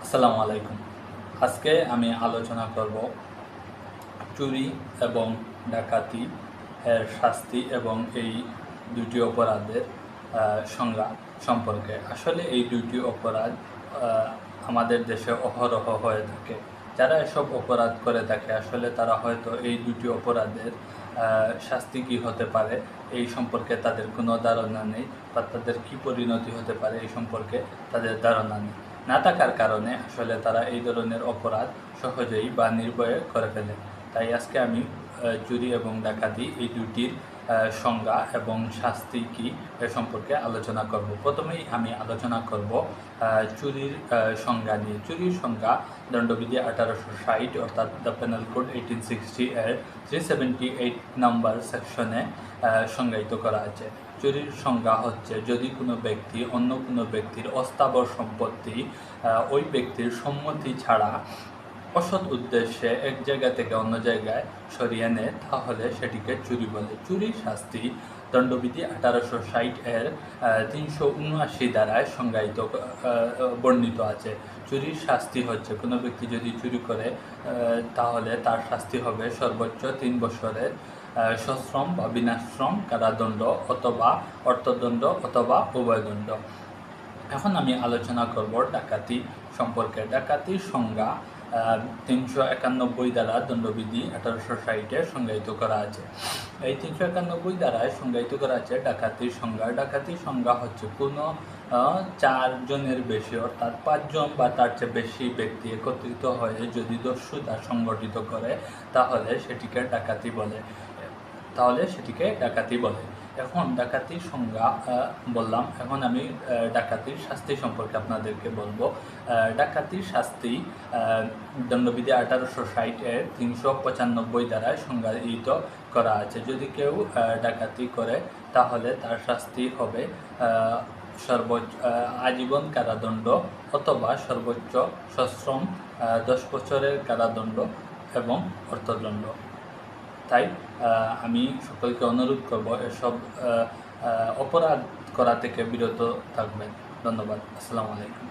আসসালামু আলাইকুম। আজকে আমি আলোচনা করব চুরি এবং ডাকাতি এর শাস্তি এবং এই দুটি অপরাধের সংজ্ঞা সম্পর্কে। আসলে এই দুটি অপরাধ আমাদের দেশে অহরহ হয়ে থাকে। যারা এসব অপরাধ করে থাকে আসলে তারা হয়তো এই দুটি অপরাধের শাস্তি কী হতে পারে এই সম্পর্কে তাদের কোনো ধারণা নেই, বা তাদের কী পরিণতি হতে পারে এই সম্পর্কে তাদের ধারণা নেই। না থাকার কারণে আসলে তারা এই ধরনের অপরাধ সহজেই বা নির্ভয়ে করে ফেলে। তাই আজকে আমি চুরি এবং ডাকাতি এই দুটির সংজ্ঞা এবং শাস্তি কী এ সম্পর্কে আলোচনা করব। প্রথমেই আমি আলোচনা করব চুরির সংজ্ঞা নিয়ে। চুরির সংজ্ঞা দণ্ডবিধি 1860 অর্থাৎ দ্য পেনাল কোড 1860 এর 378 নম্বর সেকশনে সংজ্ঞায়িত করা আছে। চুরির সংজ্ঞা হচ্ছে যদি কোনো ব্যক্তি অন্য কোনো ব্যক্তির অস্থাবর সম্পত্তি ওই ব্যক্তির সম্মতি ছাড়া অসৎ উদ্দেশ্যে এক জায়গা থেকে অন্য জায়গায় সরিয়ে নেয় তাহলে সেটিকে চুরি বলে। চুরির শাস্তি দণ্ডবিধি 1860 এর 379 ধারায় সংজ্ঞায়িত বর্ণিত আছে। চুরির শাস্তি হচ্ছে কোনো ব্যক্তি যদি চুরি করে তাহলে তার শাস্তি হবে সর্বোচ্চ 3 বছরের সশ্রম বা বিনাশ্রম কারাদণ্ড অথবা অর্থদণ্ড অথবা উভয়দণ্ড। এখন আমি আলোচনা করব ডাকাতি সম্পর্কে। ডাকাতির সংজ্ঞা 391 দ্বারা দণ্ডবিধি 1860 সংজ্ঞায়িত করা আছে। এই 391 দ্বারায় সংজ্ঞায়িত করা আছে ডাকাতির সংজ্ঞা। ডাকাতির সংজ্ঞা হচ্ছে কোনো 4 জনের বেশি অর্থাৎ 5 জন বা তার চেয়ে বেশি ব্যক্তি একত্রিত হয়ে যদি দস্যুতা সংগঠিত করে তাহলে সেটিকে ডাকাতি বলে। এখন ডাকাতির সংজ্ঞা বললাম, এখন আমি ডাকাতির শাস্তি সম্পর্কে আপনাদেরকে বলবো। ডাকাতির শাস্তি দণ্ডবিধি 1860 এর 395 দ্বারা সংজ্ঞায়িত করা আছে। যদি কেউ ডাকাতি করে তাহলে তার শাস্তি হবে সর্বোচ্চ আজীবন কারাদণ্ড অথবা সর্বোচ্চ সশ্রম 10 বছরের কারাদণ্ড এবং অর্থদণ্ড। তাই আমি সকলকে অনুরোধ করব এসব অপরাধ করা থেকে বিরত থাকবেন। ধন্যবাদ। আসসালামু আলাইকুম।